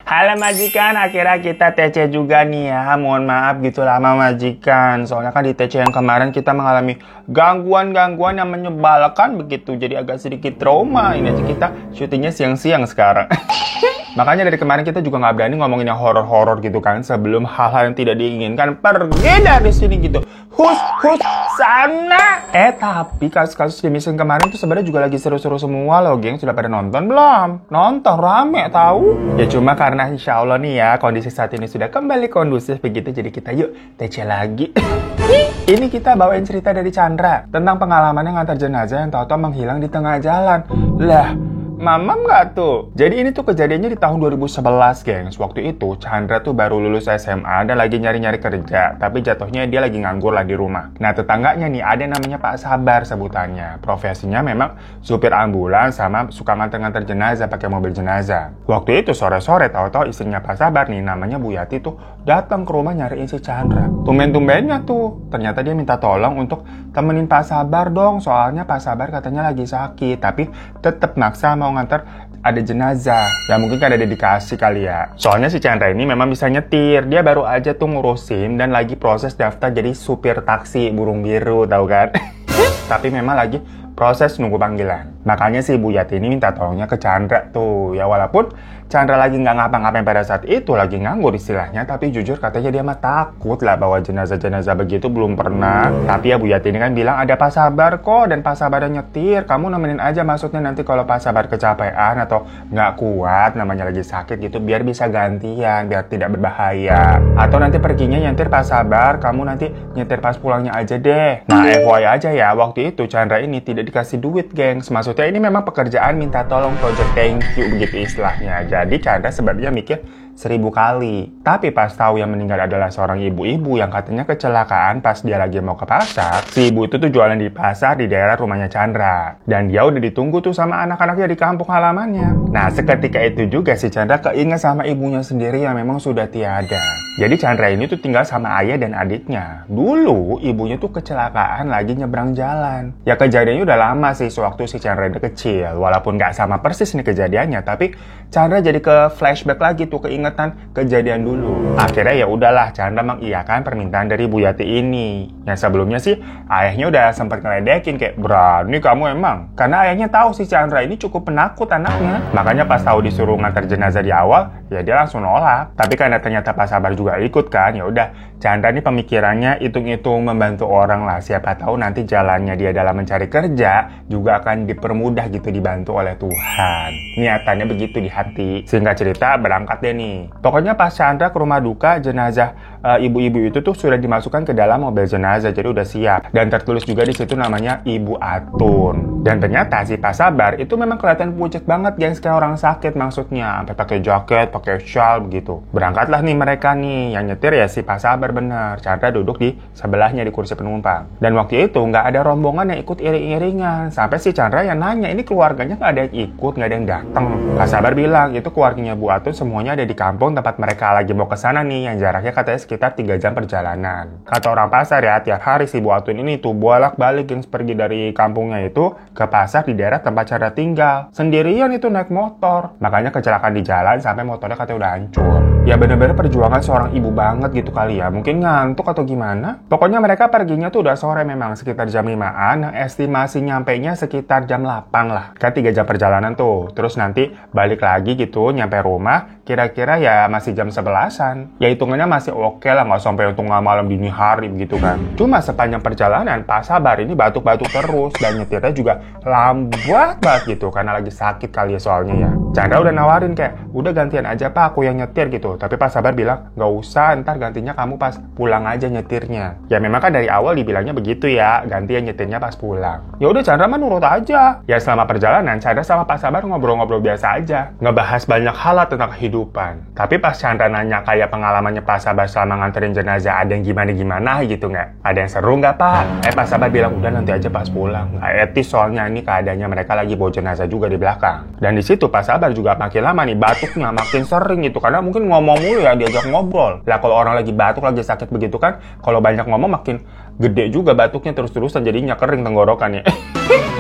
Halo majikan, akhirnya kita TC juga nih ya. Mohon maaf gitu lama majikan. Soalnya kan di TC yang kemarin kita mengalami gangguan-gangguan yang menyebalkan begitu. Jadi agak sedikit trauma. Ini aja kita syutingnya siang-siang sekarang. Makanya dari kemarin kita juga nggak berani ngomongin yang horor-horor gitu kan. Sebelum hal-hal yang tidak diinginkan pergi dari sini gitu. Hus sana. Tapi kasus-kasus di mission kemarin tuh sebenarnya juga lagi seru-seru semua loh, geng. Sudah pada nonton belum? Nonton rame tahu? Ya cuma karena insya Allah nih ya kondisi saat ini sudah kembali kondusif begitu, jadi kita yuk TC lagi. Ini kita bawain cerita dari Chandra tentang pengalamannya ngantar jenazah yang tahu-tahu menghilang di tengah jalan. Lah, mamam nggak tuh? Jadi ini tuh kejadiannya di tahun 2011, gengs. Waktu itu Chandra tuh baru lulus SMA dan lagi nyari-nyari kerja. Tapi jatuhnya dia lagi nganggur lah di rumah. Nah tetangganya nih ada namanya Pak Sabar sebutannya. Profesinya memang supir ambulans sama suka nganter-nganter jenazah pakai mobil jenazah. Waktu itu sore-sore tahu-tahu istrinya Pak Sabar nih namanya Bu Yati tuh datang ke rumah nyariin si Chandra. Tumben-tumbennya tuh. Ternyata dia minta tolong untuk temenin Pak Sabar dong. Soalnya Pak Sabar katanya lagi sakit. Tapi tetap maksa mau nganter ada jenazah. Ya mungkin kan ada dedikasi kali ya. Soalnya si Chandra ini memang bisa nyetir. Dia baru aja tuh ngurusin dan lagi proses daftar jadi supir taksi burung biru, tahu kan? Tapi memang lagi proses nunggu panggilan. Makanya si Bu Yati ini minta tolongnya ke Chandra tuh. Ya walaupun Chandra lagi nggak ngapa-ngapain pada saat itu, lagi nganggur istilahnya, tapi jujur katanya dia mah takut lah bawa jenazah-jenazah begitu, belum pernah. Tapi ya Bu Yati ini kan bilang ada Pak Sabar kok, dan Pak Sabar yang nyetir. Kamu nemenin aja, maksudnya nanti kalau Pak Sabar kecapean atau nggak kuat, namanya lagi sakit gitu, biar bisa gantian, biar tidak berbahaya. Atau nanti perginya nyetir Pak Sabar, kamu nanti nyetir pas pulangnya aja deh. Nah FYI aja ya, waktu itu Chandra ini tidak dikasih duit, gengs. Maksudnya ini memang pekerjaan minta tolong, project thank you begitu istilahnya. Jadi Chandra sebenarnya mikir 1000 kali. Tapi pas tahu yang meninggal adalah seorang ibu-ibu yang katanya kecelakaan pas dia lagi mau ke pasar. Si ibu itu tuh jualan di pasar di daerah rumahnya Chandra. Dan dia udah ditunggu tuh sama anak-anaknya di kampung halamannya. Nah seketika itu juga si Chandra keinget sama ibunya sendiri yang memang sudah tiada. Jadi Chandra ini tuh tinggal sama ayah dan adiknya. Dulu ibunya tuh kecelakaan lagi nyebrang jalan. Ya kejadiannya udah lama sih sewaktu si Chandra udah kecil. Walaupun gak sama persis nih kejadiannya, tapi Chandra jadi ke flashback lagi tuh keingetan kejadian dulu. Akhirnya ya udahlah Chandra mengiyakan permintaan dari Bu Yati ini. Yang sebelumnya sih ayahnya udah sempat ngeledekin kayak, berani kamu emang? Karena ayahnya tahu si Chandra ini cukup penakut anaknya. Makanya pas tahu disuruh ngantar jenazah di awal, ya dia langsung nolak. Tapi karena ternyata Pak Sabar juga ikut kan, ya udah Chandra ini pemikirannya hitung-hitung membantu orang lah. Siapa tahu nanti jalannya dia dalam mencari kerja juga akan dipermudah gitu, dibantu oleh Tuhan. Niatannya begitu di hati. Singkat cerita berangkat deh nih. Pokoknya pas Chandra ke rumah duka, jenazah ibu-ibu itu tuh sudah dimasukkan ke dalam mobil jenazah, jadi udah siap. Dan tertulis juga di situ namanya Ibu Atun. Dan ternyata si Pak Sabar itu memang kelihatan pucet banget, gengs, kayak orang sakit maksudnya. Sampai pakai jaket, pakai shawl begitu. Berangkatlah nih mereka nih. Yang nyetir ya si Pak Sabar bener. Chandra duduk di sebelahnya di kursi penumpang. Dan waktu itu nggak ada rombongan yang ikut iring-iringan. Sampai si Chandra yang nanya, ini keluarganya nggak ada yang ikut, nggak ada yang datang. Pak Sabar bilang, itu keluarganya Bu Atun semuanya ada di kampung tempat mereka lagi mau ke sana nih, yang jaraknya katanya sekitar 3 jam perjalanan. Kata orang pasar ya, tiap hari si Bu Atun ini tuh bolak-balik yang pergi dari kampungnya itu ke pasar di daerah tempat Chandra tinggal. Sendirian itu naik motor. Makanya kecelakaan di jalan sampai motornya katanya udah hancur. Ya bener-bener perjuangan seorang ibu banget gitu kali ya. Mungkin ngantuk atau gimana. Pokoknya mereka perginya tuh udah sore memang, sekitar jam 5-an. Yang estimasi nyampainya sekitar jam 8 lah. Kan 3 jam perjalanan tuh. Terus nanti balik lagi gitu, nyampe rumah kira-kira ya masih jam 11-an. Ya hitungannya masih oke lah, nggak sampai tengah malam dini hari gitu kan. Cuma sepanjang perjalanan Pak Sabar ini batuk-batuk terus. Dan nyetirnya juga lambat banget gitu, karena lagi sakit kali ya soalnya ya. Chandra udah nawarin kayak, udah gantian aja Pak, aku yang nyetir gitu. Tapi Pak Sabar bilang, nggak usah, ntar gantinya kamu pas pulang aja nyetirnya. Ya memang kan dari awal dibilangnya begitu ya, gantian nyetirnya pas pulang. Ya udah Chandra mah nurut aja. Ya selama perjalanan Chandra sama Pak Sabar ngobrol-ngobrol biasa aja, ngebahas banyak hal tentang kehidupan. Tapi pas Chandra nanya kayak pengalamannya Pak Sabar selama nganterin jenazah, ada yang gimana-gimana gitu nggak? Ada yang seru nggak Pak? Pak Sabar bilang, udah nanti aja pas pulang. Nggak etis soalnya ini keadaannya mereka lagi bawa jenazah juga di belakang. Dan di situ Pak Sabar juga makin lama nih batuknya makin sering gitu, karena mungkin ngomong mulu ya, diajak ngobrol. Lah kalau orang lagi batuk, lagi sakit begitu kan, kalau banyak ngomong makin gede juga batuknya terus-terusan jadinya kering tenggorokannya.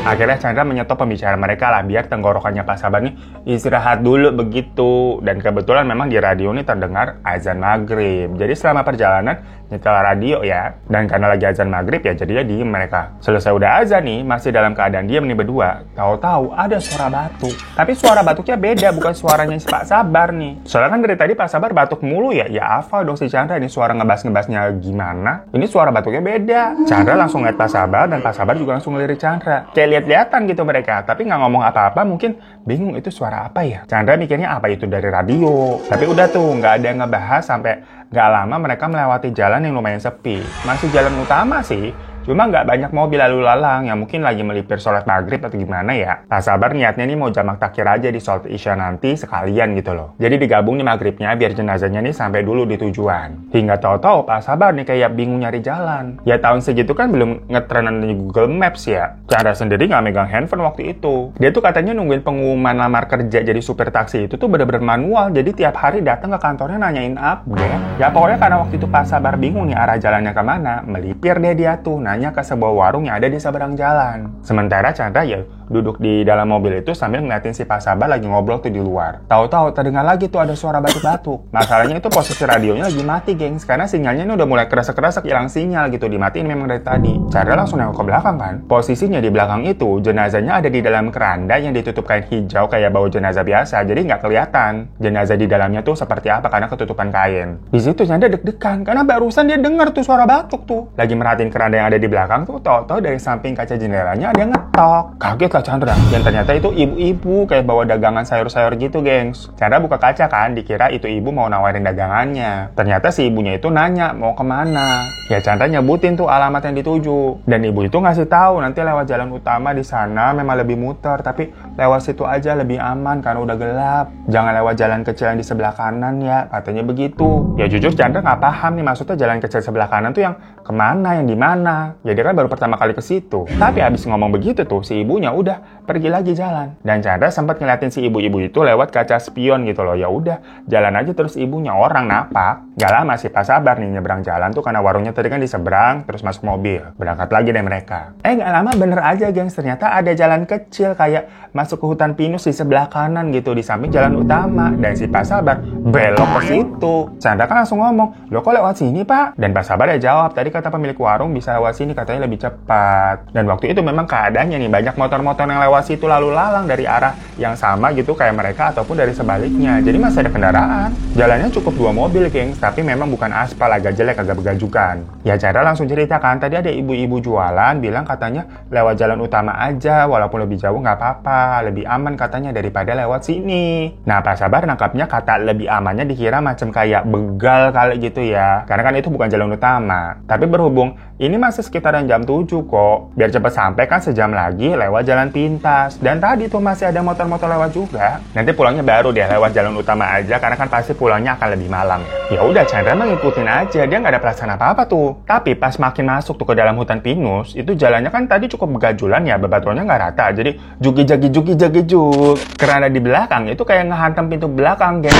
Akhirnya Chandra menyetop pembicaraan mereka lah biar tenggorokannya Pak Sabar nih istirahat dulu begitu. Dan kebetulan memang di radio ini terdengar azan maghrib. Jadi selama perjalanan nyetel radio ya. Dan karena lagi azan maghrib ya jadinya diem mereka. Selesai udah azan nih masih dalam keadaan diem nih berdua. Tahu-tahu ada suara batuk. Tapi suara batuknya beda bukan suaranya si Pak Sabar nih. Soalnya kan dari tadi Pak Sabar batuk mulu ya. Ya hafal dong si Chandra ini suara ngebas-ngebasnya gimana. Ini suara batuknya beda. Chandra langsung lihat Pak Sabar dan Pak Sabar juga langsung ngelirik Chandra. Kayak lihat-lihatan gitu mereka, tapi nggak ngomong apa-apa, mungkin bingung itu suara apa ya. Chandra mikirnya apa itu dari radio. Tapi udah tuh, nggak ada yang ngebahas sampai nggak lama mereka melewati jalan yang lumayan sepi. Masih jalan utama sih, cuma nggak banyak mobil lalu lalang yang mungkin lagi melipir sholat maghrib atau gimana ya. Pak Sabar niatnya nih mau jamak takhir aja di sholat isya nanti sekalian gitu loh. Jadi digabung nih maghribnya biar jenazahnya nih sampai dulu di tujuan. Hingga tahu-tahu Pak Sabar nih kayak bingung nyari jalan. Ya tahun segitu kan belum ngetrenan di Google Maps ya. Chandra sendiri nggak megang handphone waktu itu. Dia tuh katanya nungguin pengumuman lamar kerja jadi supir taksi itu tuh bener-bener manual. Jadi tiap hari datang ke kantornya nanyain update. Ya pokoknya karena waktu itu Pak Sabar bingung nih arah jalannya kemana, melipir deh dia tuh nanya ke sebuah warung yang ada di seberang jalan. Sementara Chandra ya duduk di dalam mobil itu sambil ngeliatin si Pak Sabar lagi ngobrol tuh di luar. Tahu-tahu terdengar lagi tuh ada suara batuk-batuk. Masalahnya itu posisi radionya lagi mati, gengs, karena sinyalnya ini udah mulai keresek-keresek hilang sinyal gitu, dimatiin memang dari tadi. Chandra langsung nengok ke belakang kan. Posisinya di belakang itu jenazahnya ada di dalam keranda yang ditutup kain hijau kayak bau jenazah biasa, jadi nggak kelihatan jenazah di dalamnya tuh seperti apa karena ketutupan kain. Di situ Chandra deg-degan karena barusan dia dengar tuh suara batuk tuh. Lagi merhatiin keranda yang ada di belakang tuh, tahu-tahu dari samping kaca jendelanya ada yang ngetok. Kaget lah Chandra, dan ternyata itu ibu-ibu kayak bawa dagangan sayur-sayur gitu, gengs. Chandra buka kaca kan, dikira itu ibu mau nawarin dagangannya. Ternyata si ibunya itu nanya mau kemana. Ya Chandra nyebutin tuh alamat yang dituju, dan ibu itu ngasih tahu nanti lewat jalan utama di sana memang lebih muter, tapi lewat situ aja lebih aman karena udah gelap. Jangan lewat jalan kecil yang di sebelah kanan ya, katanya begitu. Ya jujur Chandra nggak paham nih maksudnya jalan kecil sebelah kanan tuh yang kemana, yang di mana. Ya dia kan baru pertama kali ke situ. Tapi abis ngomong begitu tuh si ibunya udah pergi lagi jalan. Dan Chandra sempat ngeliatin si ibu-ibu itu lewat kaca spion gitu loh. Ya udah, jalan aja terus ibunya, orang napak. Gak lama sih Pak Sabar nih nyebrang jalan tuh karena warungnya tadi kan di seberang, terus masuk mobil. Berangkat lagi deh mereka. Gak lama bener aja gengs, ternyata ada jalan kecil kayak masuk ke hutan pinus di sebelah kanan gitu di samping jalan utama. Dan si Pak Sabar belok ke situ. Chandra kan langsung ngomong, "Loh kok lewat sini Pak?" Dan Pak Sabar ya jawab, "Tadi kata pemilik warung bisa lewat sini, katanya lebih cepat." Dan waktu itu memang keadaannya nih banyak motor-motor yang lewat situ lalu lalang dari arah yang sama gitu kayak mereka ataupun dari sebaliknya. Jadi masih ada kendaraan. Jalannya cukup 2 mobil, gengs, tapi memang bukan aspal, agak jelek, agak begajukan. Ya Chandra langsung ceritakan, tadi ada ibu-ibu jualan bilang katanya lewat jalan utama aja, walaupun lebih jauh nggak apa-apa, lebih aman katanya daripada lewat sini. Nah Pak Sabar nangkapnya kata lebih amannya dikira macam kayak begal kali gitu ya, karena kan itu bukan jalan utama. Tapi berhubung ini masih sekitaran jam 7 kok, biar cepat sampai kan sejam lagi lewat jalan pintas. Dan tadi tuh masih ada motor-motor lewat juga. Nanti pulangnya baru deh lewat jalan utama aja, karena kan pasti pulangnya akan lebih malam. Ya udah Chandra mah ngikutin aja, dia nggak ada perasaan apa-apa tuh. Tapi pas makin masuk tuh ke dalam hutan pinus, itu jalannya kan tadi cukup begajulan ya, bebatuannya nggak rata, jadi jugi-juk. Keranda di belakang itu kayak ngehantam pintu belakang, geng.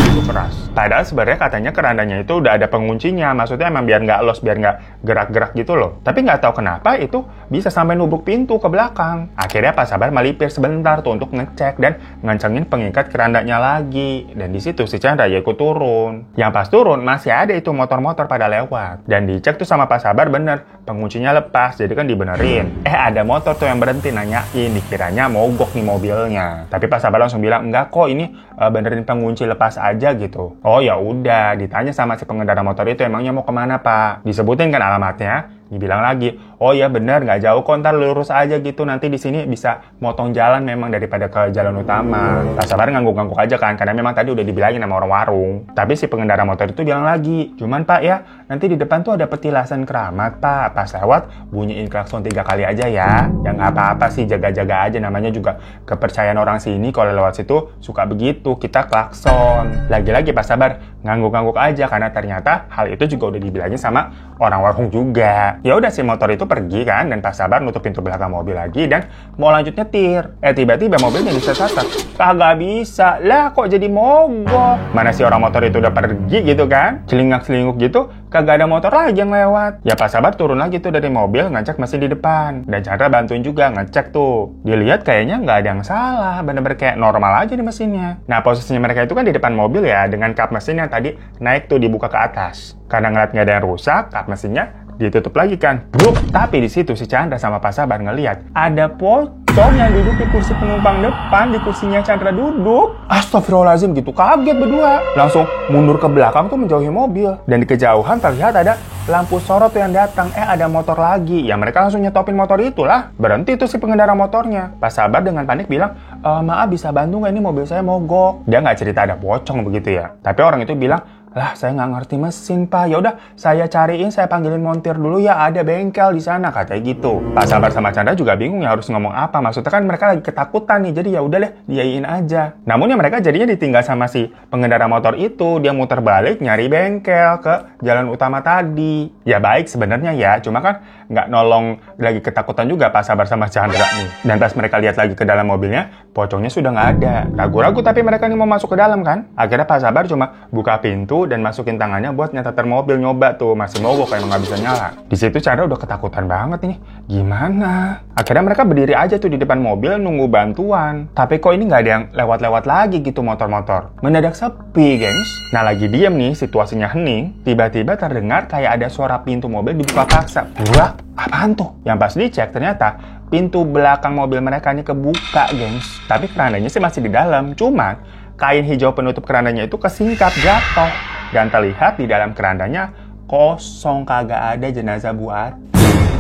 Gitu keras. Padahal sebenarnya katanya kerandanya itu udah ada penguncinya, maksudnya emang biar nggak los, biar nggak gerak-gerak gitu loh. Tapi nggak tahu kenapa itu bisa sampai nubruk pintu ke belakang. Akhirnya Pak Sabar melipir sebentar tuh untuk ngecek dan ngencengin pengikat kerandanya lagi. Dan di situ si Chandra ya ikut turun. Yang pas turun masih ada itu motor-motor pada lewat. Dan dicek tuh sama Pak Sabar bener, penguncinya lepas, jadi kan dibenerin. Ada motor tuh yang berhenti nanyain, dikiranya mogok nih mobilnya. Tapi Pak Sabar langsung bilang, "Enggak kok, ini benerin pengunci lepas aja gitu." Oh ya udah, ditanya sama si pengendara motor itu, "Emangnya mau kemana Pak?" Disebutin kan alamatnya. Dibilang lagi, "Oh ya bener, nggak jauh kok, ntar lurus aja gitu, nanti di sini bisa motong jalan memang daripada ke jalan utama." Pak Sabar ngangguk-ngangguk aja kan, karena memang tadi udah dibilangin sama orang warung. Tapi si pengendara motor itu bilang lagi, "Cuman Pak ya, nanti di depan tuh ada petilasan keramat Pak, pas lewat bunyiin klakson 3 kali aja ya." Yang apa-apa sih, jaga-jaga aja, namanya juga kepercayaan orang sini, kalau lewat situ suka begitu, kita klakson. Lagi-lagi Pak Sabar ngangguk-ngangguk aja, karena ternyata hal itu juga udah dibilangin sama orang warung juga. Ya udah si motor itu pergi kan, dan Pak Sabar nutup pintu belakang mobil lagi dan mau lanjut nyetir. Tiba-tiba mobilnya disesat. Kagak bisa. Lah kok jadi mogok? Mana si orang motor itu udah pergi gitu kan? Celingak-celinguk gitu, kagak ada motor lagi yang lewat. Ya Pak Sabar turun lagi tuh dari mobil, ngecek mesin di depan. Dan Chandra bantuin juga ngecek tuh. Dilihat kayaknya nggak ada yang salah, bener-bener kayak normal aja di mesinnya. Nah posisinya mereka itu kan di depan mobil ya, dengan kap mesin yang tadi naik tuh dibuka ke atas. Karena ngeliat nggak ada yang rusak, kap mesinnya ditutup lagi kan. Bruk. Tapi di situ si Chandra sama Pak Sabar ngeliat ada pocong yang duduk di kursi penumpang depan, di kursinya Chandra duduk. Astagfirullahaladzim gitu, kaget berdua. Langsung mundur ke belakang tuh menjauhi mobil. Dan di kejauhan terlihat ada lampu sorot tuh yang datang. Ada motor lagi. Ya mereka langsung nyetopin motor itulah. Berhenti tuh si pengendara motornya. Pak Sabar dengan panik bilang, maaf bisa bantu nggak, ini mobil saya mogok. Dia nggak cerita ada pocong begitu ya. Tapi orang itu bilang, lah saya nggak ngerti mesin Pak, ya udah saya cariin, saya panggilin montir dulu ya, ada bengkel di sana, katanya gitu. Pak Sabar sama Chandra juga bingung ya harus ngomong apa, maksudnya kan mereka lagi ketakutan nih, jadi ya udah deh diain aja. Namun ya mereka jadinya ditinggal sama si pengendara motor itu, dia muter balik nyari bengkel ke jalan utama tadi. Ya baik sebenarnya ya, cuma kan nggak nolong, lagi ketakutan juga Pak Sabar sama Chandra nih. Dan pas mereka lihat lagi ke dalam mobilnya, pocongnya sudah nggak ada. Ragu-ragu tapi mereka nih mau masuk ke dalam kan. Akhirnya Pak Sabar cuma buka pintu dan masukin tangannya buat nyetir mobil, nyoba tuh, masih mogok kayak nggak bisa nyala. Di situ Chandra udah ketakutan banget ini, gimana? Akhirnya mereka berdiri aja tuh di depan mobil nunggu bantuan. Tapi kok ini nggak ada yang lewat-lewat lagi gitu motor-motor. Mendadak sepi, gengs. Nah lagi diem nih, situasinya hening. Tiba-tiba terdengar kayak ada suara pintu mobil dibuka paksa. Wah, apaan tuh? Yang pas dicek ternyata pintu belakang mobil mereka ini kebuka, gengs. Tapi kerandanya sih masih di dalam. Cuman kain hijau penutup kerandanya itu kesingkap jatuh. Dan terlihat di dalam kerandanya kosong, kagak ada jenazah buat.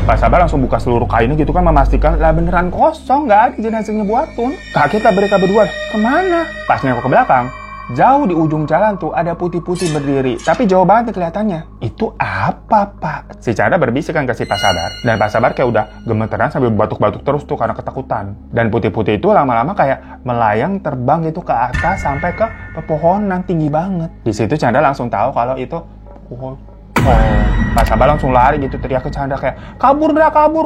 Pak Sabar langsung buka seluruh kainnya gitu kan, memastikan lah beneran kosong, nggak ada jenazahnya buatun. Kaget mereka berdua, kemana? Pas nengok ke belakang, jauh di ujung jalan tuh ada putih-putih berdiri, tapi jauh banget kelihatannya. Itu apa Pak? Si Chandra berbisik kan ke si Pak Sabar. Dan Pak Sabar kayak udah gemeteran sambil batuk-batuk terus tuh karena ketakutan. Dan putih-putih itu lama-lama kayak melayang terbang gitu ke atas sampai ke pepohonan tinggi banget. Di situ Chandra langsung tahu kalau itu Pak Sabar langsung lari gitu, teriak ke Chandra kayak, kabur dah, kabur.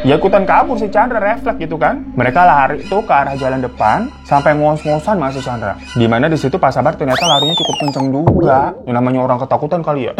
Ya ikutan kabur si Chandra, refleks gitu kan. Mereka lari tuh ke arah jalan depan sampai ngos-ngosan masih Chandra. Dimana di situ Pak Sabar ternyata larinya cukup kenceng juga. Yang namanya orang ketakutan kali ya.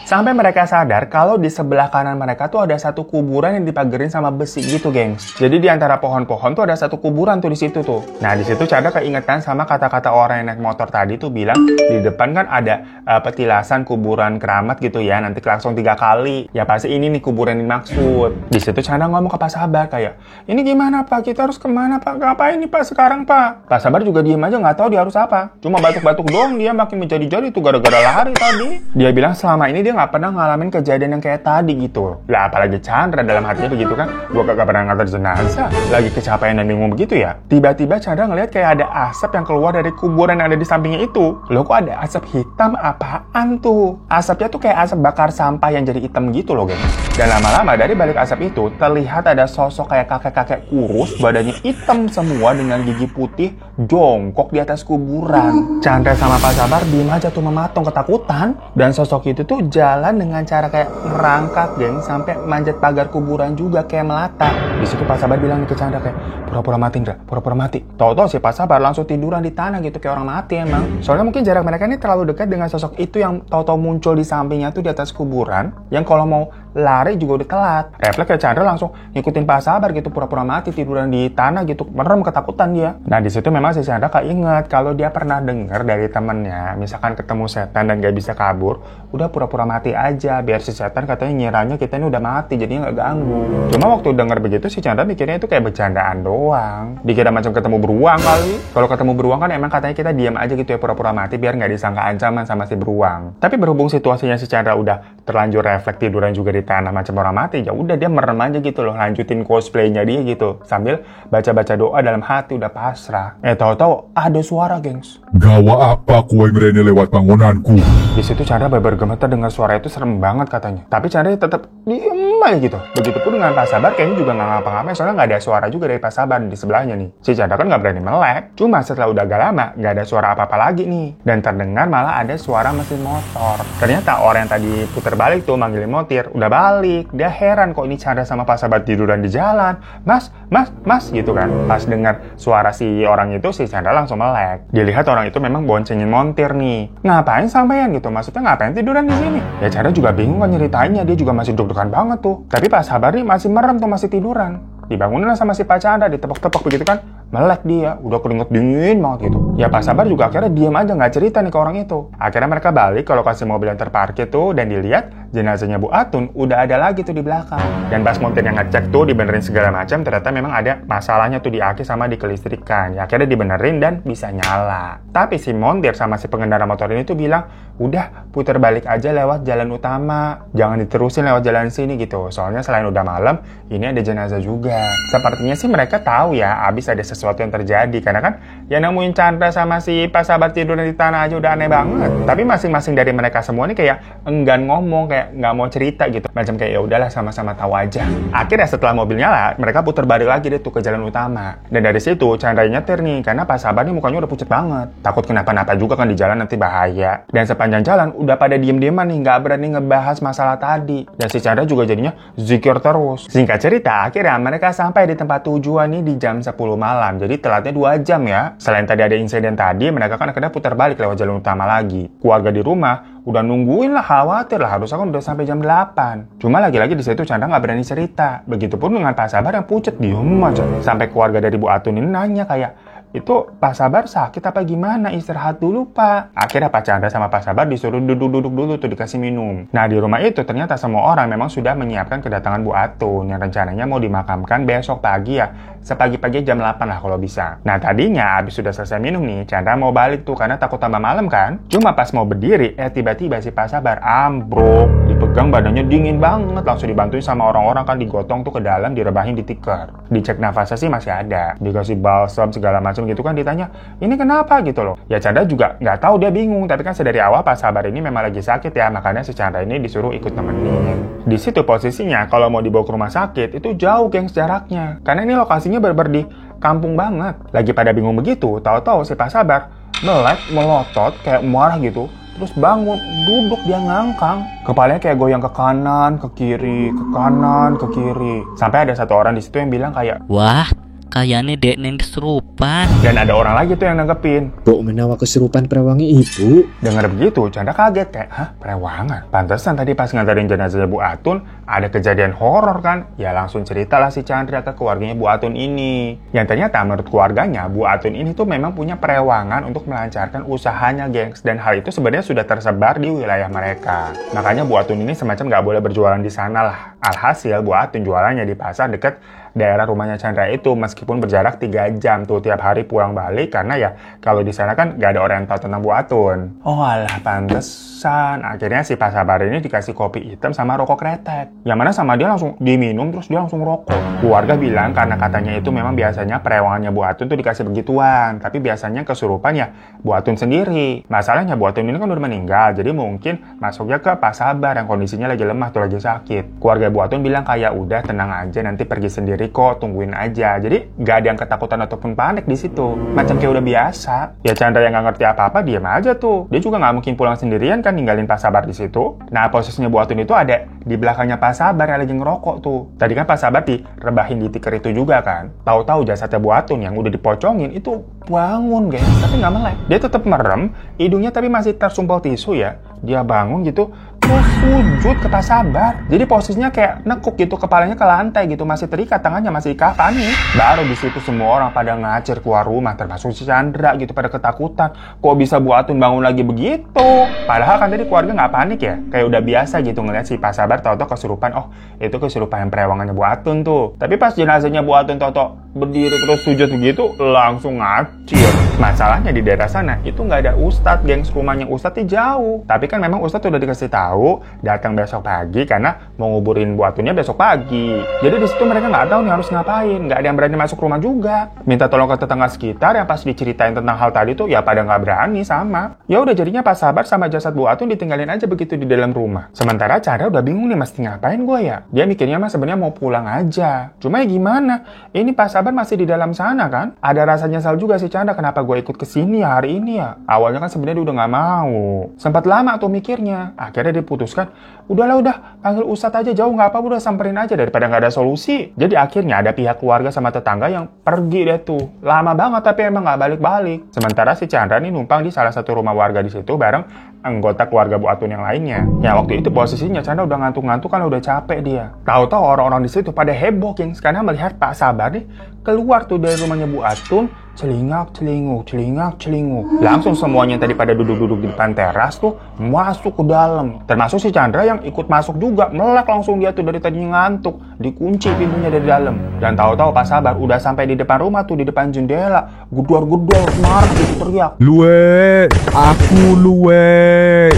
Sampai mereka sadar kalau di sebelah kanan mereka tuh ada satu kuburan yang dipagerin sama besi gitu, gengs. Jadi di antara pohon-pohon tuh ada satu kuburan tuh di situ tuh. Nah, di situ Chandra keingetan sama kata-kata orang yang naik motor tadi tuh bilang di depan kan ada petilasan kuburan keramat gitu ya. Nanti klakson 3 kali. Ya pasti ini nih kuburan yang dimaksud. Di situ Chandra ngomong ke Pak Sabar kayak, "Ini gimana, Pak? Kita harus kemana, Pak? Ngapain nih, Pak, sekarang, Pak?" Pak Sabar juga diem aja, nggak tahu dia harus apa. Cuma batuk-batuk doang, dia makin menjadi-jadi tuh gara-gara lari tadi. Dia bilang selama ini dia nggak pernah ngalamin kejadian yang kayak tadi gitu. Lah apalagi Chandra dalam hatinya begitu kan, gua kagak pernah ngantar jenazah, lagi kecapean dan bingung begitu ya. Tiba-tiba Chandra ngeliat kayak ada asap yang keluar dari kuburan yang ada di sampingnya itu. Loh kok ada asap hitam, apaan tuh? Asapnya tuh kayak asap bakar sampah yang jadi hitam gitu loh, guys. Dan lama-lama dari balik asap itu terlihat ada sosok kayak kakek-kakek kurus, badannya hitam semua dengan gigi putih, jongkok di atas kuburan. Chandra sama Pak Sabar diem aja tuh mematung ketakutan. Dan sosok itu tuh jalan dengan cara kayak ngerangkak, geng, sampai manjat pagar kuburan juga kayak melata. Di situ Pak Sabar bilang ke Chandra kayak, pura-pura mati, Ndra, pura-pura mati. Tahu-tahu si Pak Sabar langsung tiduran di tanah gitu kayak orang mati emang. Soalnya mungkin jarak mereka ini terlalu dekat dengan sosok itu yang tahu-tahu muncul di sampingnya tuh di atas kuburan, yang kalau mau lari juga udah telat. Refleks kayak Chandra langsung ngikutin Pak Sabar gitu, pura-pura mati tiduran di tanah gitu, merem ketakutan dia. Nah di situ memang si Chandra keinget kalau dia pernah dengar dari temennya, misalkan ketemu setan dan gak bisa kabur, udah pura-pura mati aja, biar si setan katanya ngiranya kita ini udah mati, jadinya nggak ganggu. Cuma waktu denger begitu si Chandra mikirnya itu kayak bercandaan doang, dikira macam ketemu beruang kali. Kalau ketemu beruang kan emang katanya kita diam aja gitu ya, pura-pura mati biar nggak disangka ancaman sama si beruang. Tapi berhubung situasinya si Chandra udah terlanjur refleks tiduran juga di tanah macam orang mati, ya udah dia merem aja gitu loh, lanjutin cosplaynya dia gitu sambil baca-baca doa dalam hati udah pasrah. Tahu-tahu ada suara, gengs. Gawa apa kue ngerene lewat bangunanku? Di situ Chandra bergemeter dengar suara itu, serem banget katanya. Tapi Chandra tetap diem aja gitu. Begitupun dengan Pak Sabar kayaknya juga nggak ngapa-ngapain, soalnya nggak ada suara juga dari Pak Sabar di sebelahnya nih. Si Chandra kan nggak berani melek. Cuma setelah udah agak lama, nggak ada suara apa-apa lagi nih. Dan terdengar malah ada suara mesin motor. Ternyata orang yang tadi puter balik tuh manggilin motir, udah balik. Dia heran kok ini Chandra sama Pak Sabar tiduran di jalan. Mas, gitu kan. Pas dengar suara si orang itu, si Chandra langsung melek. Dilihat orang itu memang boncengin montir nih. Ngapain sampean gitu? Maksudnya ngapain tiduran di sini? Ya Chandra juga bingung kan nyeritainnya, dia juga masih deg-degan banget tuh. Tapi Pak Sabar nih masih merem tuh, masih tiduran. Dibangunin sama si Pak Chandra, ditepok-tepok begitu kan. Melek dia, udah keringet dingin banget gitu. Ya Pak Sabar juga akhirnya diam aja, nggak cerita nih ke orang itu. Akhirnya mereka balik ke lokasi mobil yang terparkir tuh, dan dilihat jenazahnya Bu Atun udah ada lagi tuh di belakang. Dan pas montir yang ngecek tuh, dibenerin segala macam, ternyata memang ada masalahnya tuh di aki sama di kelistrikan. Ya akhirnya dibenerin dan bisa nyala. Tapi si montir sama si pengendara motor ini tuh bilang, udah puter balik aja lewat jalan utama, jangan diterusin lewat jalan sini gitu. Soalnya selain udah malam, ini ada jenazah juga. Sepertinya sih mereka tahu ya, abis ada sesuatu yang terjadi. Karena kan yang nemuin Chandra sama si Pak Sabar tiduran di tanah aja udah aneh banget. Tapi masing-masing dari mereka semua nih kayak enggan ngomong, kayak nggak mau cerita gitu. Macam kayak ya udahlah sama-sama tahu aja. Akhirnya setelah mobil nyala, mereka putar balik lagi deh tuh ke jalan utama. Dan dari situ Chandra nyetir nih, karena Pak Sabar nih mukanya udah pucet banget. Takut kenapa-napa juga kan di jalan, nanti bahaya. Dan sepanjang jalan udah pada diem-dieman nih, nggak berani ngebahas masalah tadi. Dan si Chandra juga jadinya zikir terus. Singkat cerita, akhirnya mereka sampai di tempat tujuan nih di jam 10 malam. Jadi telatnya 2 jam ya. Selain tadi ada insiden tadi, mereka kan akhirnya putar balik lewat jalan utama lagi. Keluarga di rumah udah nungguin lah, khawatir lah, harusnya kan udah sampai jam 8. Cuma lagi-lagi di situ Chandra nggak berani cerita. Begitupun dengan Pak Sabar yang pucet diem aja. Sampai keluarga dari Bu Atun ini nanya kayak, itu Pak Sabar sakit apa gimana? Istirahat dulu Pak. Akhirnya Pak Chandra sama Pak Sabar disuruh duduk-duduk dulu tuh, dikasih minum. Nah di rumah itu ternyata semua orang memang sudah menyiapkan kedatangan Bu Atun yang rencananya mau dimakamkan besok pagi ya. Sepagi-pagi jam 8 lah kalau bisa. Nah tadinya abis sudah selesai minum nih, Chandra mau balik tuh karena takut tambah malam kan. Cuma pas mau berdiri, tiba-tiba si Pak Sabar ambruk. Dipegang badannya dingin banget. Langsung dibantuin sama orang-orang kan, digotong tuh ke dalam, direbahin di tikar. Dicek nafasnya sih masih ada. Dikasih balsam segala macam gitu kan, ditanya ini kenapa gitu loh. Ya Chandra juga nggak tahu, dia bingung. Tapi kan sedari awal Pak Sabar ini memang lagi sakit ya, makanya si Chandra ini disuruh ikut nemenin. Di situ posisinya kalau mau dibawa ke rumah sakit itu jauh gengs jaraknya, karena ini lokasinya bener-bener di kampung banget. Lagi pada bingung begitu, tahu-tahu si Pak Sabar melek, melotot kayak marah gitu. Terus bangun, duduk dia ngangkang. Kepalanya kayak goyang ke kanan, ke kiri, ke kanan, ke kiri. Sampai ada satu orang di situ yang bilang kayak, wah, kayaknya dek neng kesurupan. Dan ada orang lagi tuh yang nanggepin, Kok menawa kesurupan perewangi ibu? dengar begitu, Chandra kaget kayak, hah, perewangan? Pantesan tadi pas nganterin jenazahnya Bu Atun, ada kejadian horor kan? Ya langsung ceritalah si Chandra ke keluarganya Bu Atun ini. Yang ternyata menurut keluarganya, Bu Atun ini tuh memang punya perewangan untuk melancarkan usahanya, gengs. Dan hal itu sebenarnya sudah tersebar di wilayah mereka. Makanya Bu Atun ini semacam nggak boleh berjualan di sana lah. Alhasil Bu Atun jualannya di pasar deket daerah rumahnya Chandra itu, meskipun berjarak 3 jam tuh tiap hari pulang balik, karena ya kalau di sana kan gak ada orang yang tahu tentang Bu Atun. Oh alah, pantesan. Akhirnya si Pak Sabar ini dikasih kopi hitam sama rokok kretek, yang mana sama dia langsung diminum terus dia langsung rokok. Keluarga bilang karena katanya itu memang biasanya perewangannya Bu Atun tuh dikasih begituan, tapi biasanya kesurupan ya Bu Atun sendiri. Masalahnya Bu Atun ini kan udah meninggal, jadi mungkin masuknya ke Pak Sabar yang kondisinya lagi lemah tuh, lagi sakit. Keluarga Bu Atun bilang kayak udah tenang aja, nanti pergi sendiri kok, tungguin aja. Jadi gak ada yang ketakutan ataupun panik di situ, macam kayak udah biasa. Ya Chandra yang gak ngerti apa-apa diam aja tuh. Dia juga gak mungkin pulang sendirian kan, ninggalin Pak Sabar di situ. Nah posisinya Bu Atun itu ada di belakangnya Pak Sabar yang lagi ngerokok tuh. Tadi kan Pak Sabar direbahin di tikar itu juga kan. Tahu-tahu jasadnya Bu Atun yang udah dipocongin itu bangun guys, tapi gak melek. Dia tetap merem, hidungnya tapi masih tersumpal tisu ya. Dia bangun gitu, terus sujud ke Pak Sabar. Jadi posisinya kayak nekuk gitu, kepalanya ke lantai gitu, masih terikat, tangannya masih kafan nih. Baru di situ semua orang pada ngacir keluar rumah, termasuk si Chandra gitu, pada ketakutan. Kok bisa Bu Atun bangun lagi begitu? Padahal kan tadi keluarga nggak panik ya, kayak udah biasa gitu ngeliat si Pak Sabar tahu-tahu kesurupan. Oh itu kesurupan yang perewangannya Bu Atun tuh. Tapi pas jenazahnya Bu Atun tahu-tahu berdiri terus sujud begitu, langsung ngacir. Masalahnya di daerah sana itu nggak ada ustadz, gengs. Rumahnya ustadz jauh. Tapi kan memang ustadz udah dikasih tahu tahu datang besok pagi karena mau nguburin Bu Atunnya besok pagi. Jadi di situ mereka nggak tahu nih harus ngapain, nggak ada yang berani masuk rumah juga. Minta tolong ke tetangga sekitar yang pas diceritain tentang hal tadi tuh ya pada nggak berani sama. Ya udah jadinya Pak Sabar sama jasad Bu Atun ditinggalin aja begitu di dalam rumah. Sementara Chandra udah bingung nih mesti ngapain gue ya. Dia mikirnya mah sebenarnya mau pulang aja. Cuma ya gimana? Ini Pak Sabar masih di dalam sana kan? Ada rasa nyesal juga si Chandra kenapa gue ikut kesini ya hari ini ya. Awalnya kan sebenarnya dia udah nggak mau. Sempat lama tuh mikirnya. Akhirnya dia putuskan, udah panggil Ustadz aja jauh nggak apa, udah samperin aja daripada nggak ada solusi. Jadi akhirnya ada pihak keluarga sama tetangga yang pergi deh tuh. Lama banget tapi emang nggak balik-balik. Sementara si Chandra nih numpang di salah satu rumah warga di situ bareng anggota keluarga Bu Atun yang lainnya. Ya waktu itu posisinya Chandra udah ngantuk-ngantuk kan udah capek dia. Tahu-tahu orang-orang di situ pada heboh gengs karena melihat Pak Sabar nih keluar tuh dari rumahnya Bu Atun. Celingak-celinguk. Langsung semuanya yang tadi pada duduk-duduk di depan teras tuh masuk ke dalam. Termasuk si Chandra yang ikut masuk juga. Melek langsung dia tuh dari tadinya ngantuk. Dikunci pintunya dari dalam. Dan tahu-tahu Pak Sabar udah sampai di depan rumah tuh, di depan jendela. Gedor-gedor, marah gitu teriak. Luwe, aku luwe.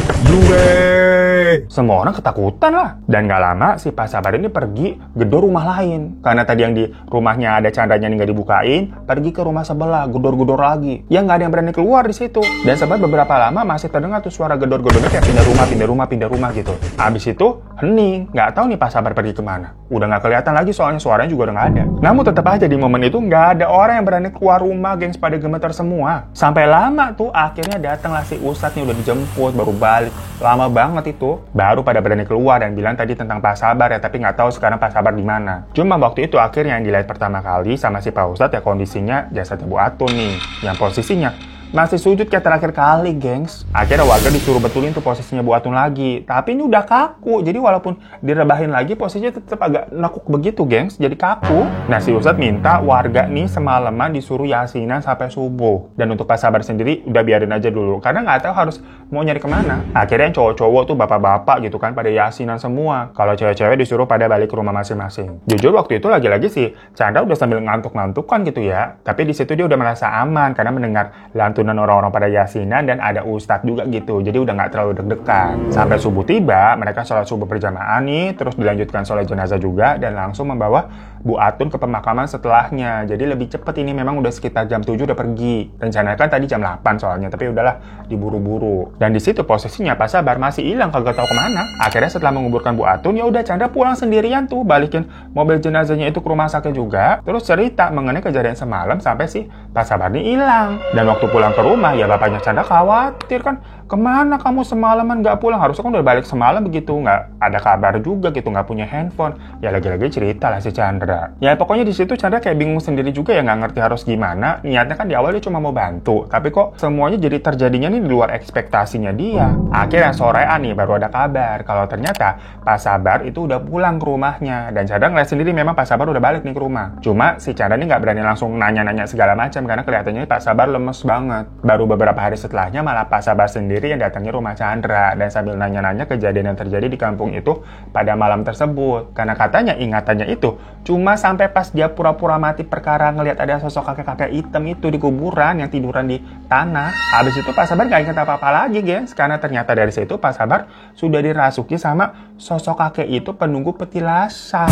Semua orang ketakutan lah. Dan gak lama si Pak Sabar ini pergi gedor rumah lain. Karena tadi yang di rumahnya ada Chandranya nih gak dibukain, pergi ke rumah sebelah, gedor-gedor lagi. Ya gak ada yang berani keluar di situ. Dan sempat beberapa lama masih terdengar tuh suara gedor-gedornya kayak pindah rumah gitu. Abis itu hening, gak tahu nih Pak Sabar pergi kemana. Udah gak kelihatan lagi soalnya suaranya juga udah gak ada. Namun tetap aja di momen itu gak ada orang yang berani keluar rumah, gengs, pada gemeter semua. Sampai lama tuh akhirnya datanglah si Ustadz nih udah dijemput, baru balik. Lama banget itu. Baru pada berani keluar dan bilang tadi tentang Pak Sabar ya, tapi nggak tahu sekarang Pak Sabar di mana. Cuma waktu itu akhirnya yang dilihat pertama kali sama si Pak Ustadz ya kondisinya jasadnya Bu Atun nih, yang posisinya masih sujud kayak terakhir kali, gengs. Akhirnya warga disuruh betulin tuh posisinya Bu Atun lagi. Tapi ini udah kaku, jadi walaupun direbahin lagi posisinya tetap agak nekuk begitu, gengs. Jadi kaku. Nah, si Ustadz minta warga nih semalaman disuruh yasinan sampai subuh. Dan untuk Pak Sabar sendiri udah biarin aja dulu, karena nggak tahu harus mau nyari kemana. Akhirnya yang cowok-cowok tuh bapak-bapak gitu kan pada yasinan semua. Kalau cewek-cewek disuruh pada balik ke rumah masing-masing. Jujur waktu itu lagi-lagi sih Chandra udah sambil ngantuk-ngantuk kan gitu ya. Tapi di situ dia udah merasa aman karena mendengar lantunan orang-orang pada yasinan dan ada ustadz juga gitu. Jadi udah nggak terlalu deg-degan. Sampai subuh tiba, mereka sholat subuh berjamaah nih, terus dilanjutkan sholat jenazah juga dan langsung membawa Bu Atun ke pemakaman setelahnya. Jadi lebih cepet ini, memang udah sekitar jam 7 udah pergi. Rencana kan tadi jam 8 soalnya, tapi udahlah diburu-buru. Dan di situ posisinya Pak Sabar masih hilang, kagak tahu kemana. Akhirnya setelah menguburkan Bu Atun, ya udah Chandra pulang sendirian tuh, balikin mobil jenazahnya itu ke rumah sakit juga. Terus cerita mengenai kejadian semalam sampai si Pak Sabar ini hilang. Dan waktu pulang ke rumah, ya bapaknya Chandra khawatir kan, kemana kamu semalaman nggak pulang? Harusnya kan udah balik semalam begitu, nggak ada kabar juga gitu, nggak punya handphone. Ya lagi-lagi cerita lah si Chandra. Ya pokoknya di situ Chandra kayak bingung sendiri juga ya, nggak ngerti harus gimana. Niatnya kan di awal dia cuma mau bantu, tapi kok semuanya jadi terjadinya nih di luar ekspektasinya dia. Akhirnya sorean nih baru ada kabar kalau ternyata Pak Sabar itu udah pulang ke rumahnya. Dan Chandra ngeliat sendiri memang Pak Sabar udah balik nih ke rumah. Cuma si Chandra nih nggak berani langsung nanya-nanya segala macam karena kelihatannya Pak Sabar lemes banget. Baru beberapa hari setelahnya malah Pak Sabar sendiri yang datangi rumah Chandra dan sambil nanya-nanya kejadian yang terjadi di kampung itu pada malam tersebut. Karena katanya ingatannya itu cuma sampai pas dia pura-pura mati perkara ngelihat ada sosok kakek-kakek hitam itu di kuburan yang tiduran di tanah. Habis itu Pak Sabar nggak ingat apa-apa lagi, guys. Karena ternyata dari situ Pak Sabar sudah dirasuki sama sosok kakek itu penunggu petilasan.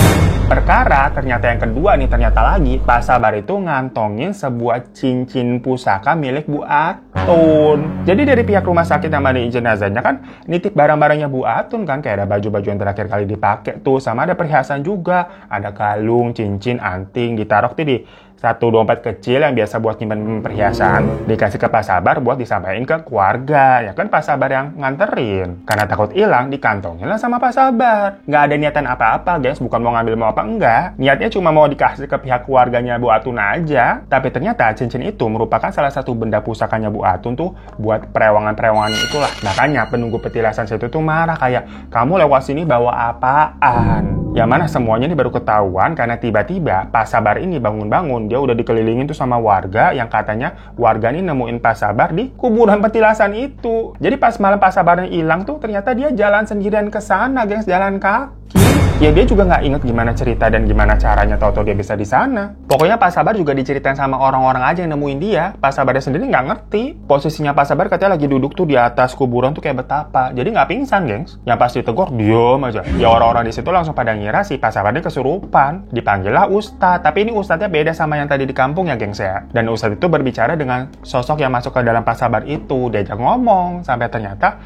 Perkara ternyata yang kedua nih, ternyata lagi Pak Sabar itu ngantongin sebuah cincin pusaka milik Bu Atun. Jadi dari pihak rumah sakit yang mandiin jenazahnya kan nitip barang-barangnya Bu Atun kan, kayak ada baju-baju yang terakhir kali dipakai tuh, sama ada perhiasan juga, ada kalung, cincin, anting, ditaruh tuh di satu dompet kecil yang biasa buat nyimpen perhiasan, dikasih ke Pak Sabar buat disampaikan ke keluarga. Ya kan Pak Sabar yang nganterin. Karena takut hilang, dikantongin lah sama Pak Sabar. Nggak ada niatan apa-apa, guys. Bukan mau ngambil mau apa, enggak. Niatnya cuma mau dikasih ke pihak keluarganya Bu Atun aja. Tapi ternyata cincin itu merupakan salah satu benda pusakanya Bu Atun tuh buat perewangan-perewangan itulah. Makanya penunggu petilasan situ tuh marah kayak, kamu lewat sini bawa apaan? Ya mana semuanya ini baru ketahuan karena tiba-tiba Pak Sabar ini bangun-bangun, dia udah dikelilingin tuh sama warga yang katanya warga ini nemuin Pak Sabar di kuburan petilasan itu. Jadi pas malam Pak Sabarnya hilang tuh ternyata dia jalan sendirian ke sana, guys, jalan kaki. Ya dia juga nggak inget gimana cerita dan gimana caranya tahu-tahu dia bisa di sana. Pokoknya Pak Sabar juga diceritain sama orang-orang aja yang nemuin dia. Pak Sabarnya sendiri nggak ngerti. Posisinya Pak Sabar katanya lagi duduk tuh di atas kuburan tuh kayak betapa. Jadi nggak pingsan, gengs. Yang pas ditegur, diem aja. Ya orang-orang di situ langsung pada ngira si Pak Sabarnya kesurupan. Dipanggillah Ustadz. Tapi ini Ustadznya beda sama yang tadi di kampung ya, gengs ya. Dan Ustadz itu berbicara dengan sosok yang masuk ke dalam Pak Sabar itu. Diajak ngomong. Sampai ternyata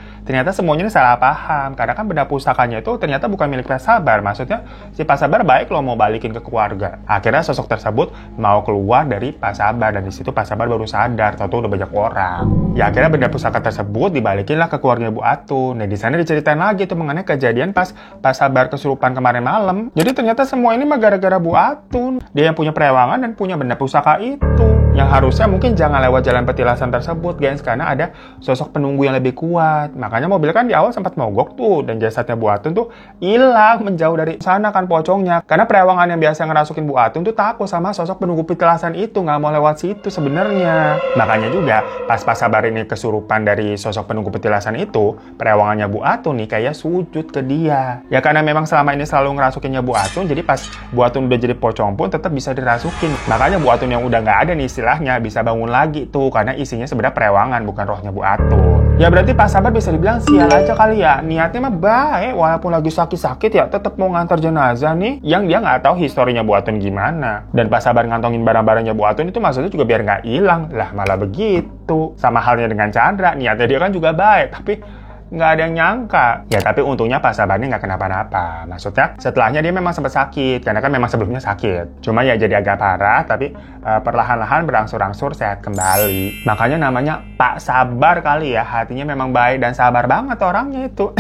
semuanya ini salah paham. Karena kan benda pusakanya itu ternyata bukan milik Pak Sabar. Maksudnya si Pak Sabar baik loh mau balikin ke keluarga. Akhirnya sosok tersebut mau keluar dari Pak Sabar dan di situ Pak Sabar baru sadar tahu-tahu udah banyak orang. Ya akhirnya benda pusaka tersebut dibalikinlah ke keluarga Bu Atun. Nah di sana diceritain lagi tuh mengenai kejadian pas Pak Sabar kesurupan kemarin malam. Jadi ternyata semua ini mah gara-gara Bu Atun. Dia yang punya perewangan dan punya benda pusaka itu. Yang harusnya mungkin jangan lewat jalan petilasan tersebut, guys, karena ada sosok penunggu yang lebih kuat. Makanya mobil kan di awal sempat mogok tuh dan jasadnya Bu Atun tuh hilang menjauh dari sana kan pocongnya. Karena perewangan yang biasa ngerasukin Bu Atun tuh takut sama sosok penunggu petilasan itu, nggak mau lewat situ sebenarnya. Makanya juga pas Pak Sabar ini kesurupan dari sosok penunggu petilasan itu, perewangannya Bu Atun nih kayak sujud ke dia. Ya karena memang selama ini selalu ngerasukinnya Bu Atun, jadi pas Bu Atun udah jadi pocong pun tetap bisa dirasukin. Makanya Bu Atun yang udah nggak ada nih istilahnya bisa bangun lagi tuh karena isinya sebenarnya perewangan bukan rohnya Bu Atun. Ya berarti Pak Sabar bisa dibilang sial aja kali ya. Niatnya mah baik walaupun lagi sakit-sakit ya tetap mau ngantar jenazah nih yang dia nggak tahu historinya Bu Atun gimana. Dan Pak Sabar ngantongin barang-barangnya Bu Atun itu maksudnya juga biar nggak hilang. Lah malah begitu. Sama halnya dengan Chandra, niatnya dia kan juga baik tapi nggak ada yang nyangka. Ya tapi untungnya Pak Sabar ini nggak kenapa-napa. Maksudnya setelahnya dia memang sempat sakit karena kan memang sebelumnya sakit. Cuma ya jadi agak parah tapi perlahan-lahan berangsur-angsur sehat kembali. Makanya namanya Pak Sabar kali ya. Hatinya memang baik dan sabar banget orangnya itu.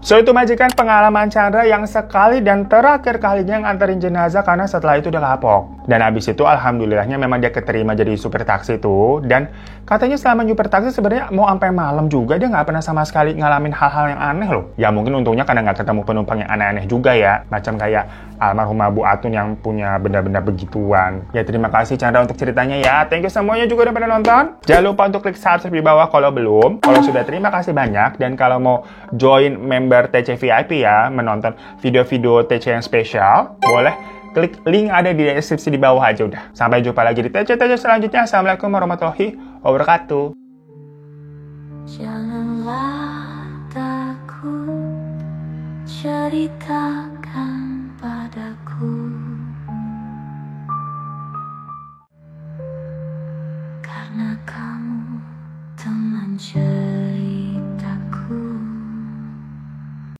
So itu majikan pengalaman Chandra yang sekali dan terakhir kalinya nganterin jenazah karena setelah itu udah kapok. Dan habis itu alhamdulillahnya memang dia keterima jadi supir taksi tuh. Dan katanya selama nyupir taksi sebenarnya mau sampai malam juga dia nggak pernah sama sekali ngalamin hal-hal yang aneh loh. Ya mungkin untungnya karena nggak ketemu penumpang yang aneh-aneh juga ya. Macam kayak almarhumah Bu Atun yang punya benda-benda begituan. Ya terima kasih Chandra untuk ceritanya ya. Thank you semuanya juga udah pada nonton. Jangan lupa untuk klik subscribe di bawah kalau belum. Kalau sudah terima kasih banyak. Dan kalau mau join member TC VIP ya, menonton video-video TC yang spesial, boleh klik link ada di deskripsi di bawah aja udah. Sampai jumpa lagi di TC-TC selanjutnya. Assalamualaikum warahmatullahi wabarakatuh. Janganlah takut, ceritakan padaku, karena kamu teman cerita.